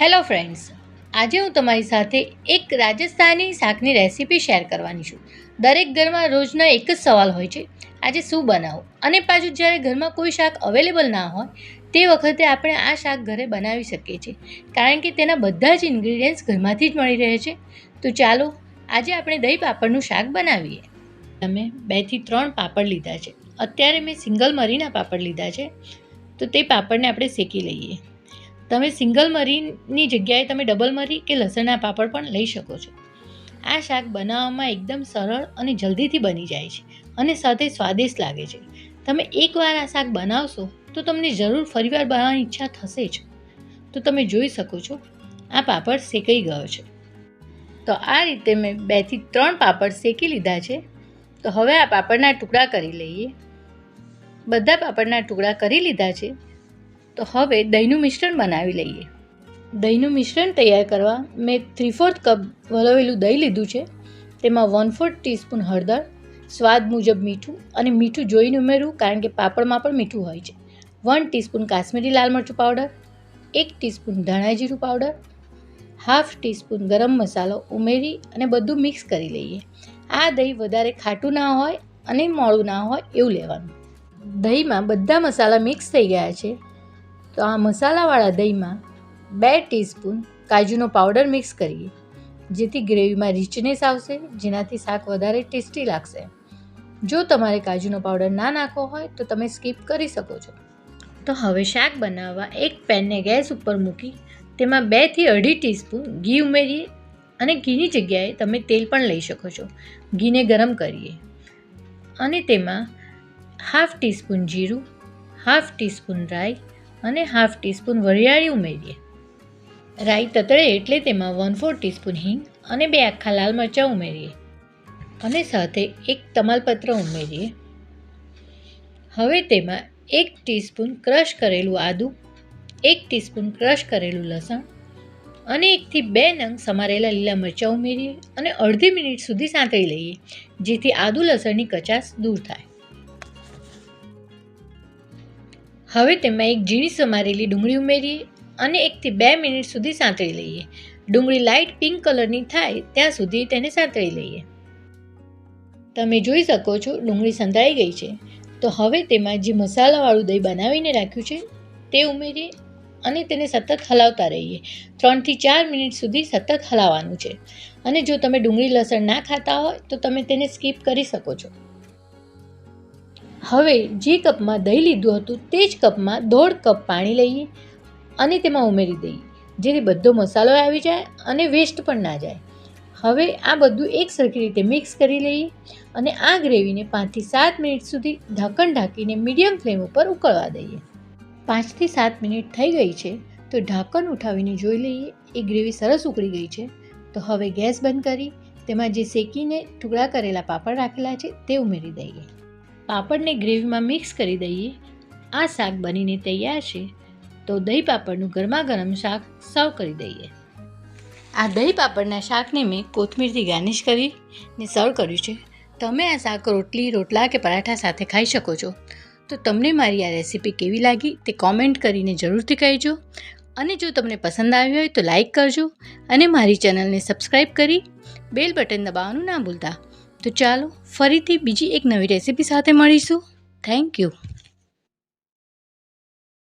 Hello friends, આજે હું તમારી સાથે એક રાજસ્થાની શાકની રેસીપી શેર કરવાની છું. દરેક ઘરમાં રોજના એક જ સવાલ હોય છે, આજે શું બનાવું? અને પાછું જ્યારે ઘરમાં કોઈ શાક અવેલેબલ ના હોય તે વખતે આપણે આ શાક ઘરે બનાવી શકીએ છીએ, કારણ કે તેના બધા જ ઇન્ગ્રીડિયન્ટ્સ ઘરમાંથી જ મળી રહે છે. તો ચાલો આજે આપણે દહીં પાપડનું શાક બનાવીએ. અમે 2 થી 3 પાપડ લીધા છે. અત્યારે મેં સિંગલ મરીના પાપડ લીધા છે, તો તે પાપડને આપણે શેકી લઈએ. તમે સિંગલ મરીની જગ્યાએ તમે ડબલ મરી કે લસણના પાપડ પણ લઈ શકો છો. આ શાક બનાવવામાં એકદમ સરળ અને જલ્દીથી બની જાય છે અને સાથે સ્વાદિષ્ટ લાગે છે. તમે એકવાર આ શાક બનાવશો તો તમને જરૂર ફરીવાર બનાવવાની ઈચ્છા થશે જ. તો તમે જોઈ શકો છો આ પાપડ શેકાઈ ગયો છે. તો આ રીતે મેં 2 થી 3 પાપડ શેકી લીધા છે. તો હવે આ પાપડના ટુકડા કરી લઈએ. બધા પાપડના ટુકડા કરી લીધા છે. તો હવે દહીંનું મિશ્રણ બનાવી લઈએ. દહીંનું મિશ્રણ તૈયાર કરવા મેં 3/4 કપ વલોવેલું દહીં લીધું છે. તેમાં 1/4 ટીસ્પૂન હળદર, સ્વાદ મુજબ મીઠું, અને મીઠું જોઈને ઉમેરવું કારણ કે પાપડમાં પણ મીઠું હોય છે. 1 ટીસ્પૂન કાશ્મીરી લાલ મરચું પાવડર, 1 ટીસ્પૂન ધાણા જીરું પાવડર, 1/2 ટીસ્પૂન ગરમ મસાલો ઉમેરી અને બધું મિક્સ કરી લઈએ. આ દહીં વધારે ખાટું ના હોય અને મોળું ના હોય એવું લેવાનું. દહીંમાં બધા મસાલા મિક્સ થઈ ગયા છે. તો આ મસાલાવાળા દહીંમાં 2 ટીસ્પૂન કાજુનો પાવડર મિક્સ કરીએ, જેથી ગ્રેવીમાં રિચનેસ આવશે, જેનાથી શાક વધારે ટેસ્ટી લાગશે. જો તમારે કાજુનો પાવડર ના નાખવો હોય તો તમે સ્કીપ કરી શકો છો. તો હવે શાક બનાવવા એક પેનને ગેસ ઉપર મૂકી તેમાં 2 થી 2.5 ટીસ્પૂન ઘી ઉમેરીએ અને ઘીની જગ્યાએ તમે તેલ પણ લઈ શકો છો. ઘીને ગરમ કરીએ અને તેમાં 1/2 ટીસ્પૂન જીરું, 1/2 ટીસ્પૂન રાઈ અને 1/2 ટીસ્પૂન વરિયાળી ઉમેરીએ. રાઈ તતળે એટલે તેમાં 1/4 ટીસ્પૂન હિંગ અને 2 આખા લાલ મરચાં ઉમેરીએ અને સાથે એક તમાલપત્ર ઉમેરીએ. હવે તેમાં 1 ટીસ્પૂન ક્રશ કરેલું આદું, 1 ટીસ્પૂન ક્રશ કરેલું લસણ અને 1 થી 2 નંગ સમારેલા લીલા મરચાં ઉમેરીએ અને અડધી મિનિટ સુધી સાંતળી લઈએ, જેથી આદુ લસણની કચાશ દૂર થાય. હવે તેમાં એક ઝીણી સમારેલી ડુંગળી ઉમેરીએ અને 1 થી 2 મિનિટ સુધી સાંતળી લઈએ. ડુંગળી લાઇટ પિંક કલરની થાય ત્યાં સુધી તેને સાંતળી લઈએ. તમે જોઈ શકો છો ડુંગળી સંતળાઈ ગઈ છે. તો હવે તેમાં જે મસાલાવાળું દહીં બનાવીને રાખ્યું છે તે ઉમેરીએ અને તેને સતત હલાવતા રહીએ. 3 થી 4 મિનિટ સુધી સતત હલાવવાનું છે. અને જો તમે ડુંગળી લસણ ના ખાતા હોય તો તમે તેને સ્કીપ કરી શકો છો. હવે જે કપમાં દહીં લીધું હતું તે જ કપમાં 1/2 કપ પાણી લઈએ અને તેમાં ઉમેરી દઈએ, જેથી બધો મસાલો આવી જાય અને વેસ્ટ પણ ના જાય. હવે આ બધું એક સરખી રીતે મિક્સ કરી લઈએ અને આ ગ્રેવીને 5 થી 7 મિનિટ સુધી ઢાંકણ ઢાંકીને મીડિયમ ફ્લેમ ઉપર ઉકળવા દઈએ. 5 થી 7 મિનિટ થઈ ગઈ છે તો ઢાંકણ ઉઠાવીને જોઈ લઈએ એ ગ્રેવી સરસ ઉકળી ગઈ છે. તો હવે ગેસ બંધ કરી તેમાં જે શેકીને ટુકડા કરેલા પાપડ રાખેલા છે તે ઉમેરી દઈએ. પાપડને ગ્રેવીમાં મિક્સ કરી દઈએ. આ શાક બનીને તૈયાર છે. તો દહીં પાપડનું ગરમા ગરમ શાક સર્વ કરી દઈએ. આ દહીં પાપડના શાકને મેં કોથમીરથી ગાર્નિશ કરીને સર્વ કર્યું છે. તમે આ શાક રોટલી, રોટલા કે પરાઠા સાથે ખાઈ શકો છો. તો તમને મારી આ રેસીપી કેવી લાગી તે કોમેન્ટ કરીને જરૂરથી કહેજો. અને જો તમને પસંદ આવી હોય તો લાઈક કરજો અને મારી ચેનલને સબસ્ક્રાઈબ કરી બેલ બટન દબાવવાનું ના ભૂલતા. તો ચાલો ફરીથી બીજી એક નવી રેસીપી સાથે મળીશું. Thank you.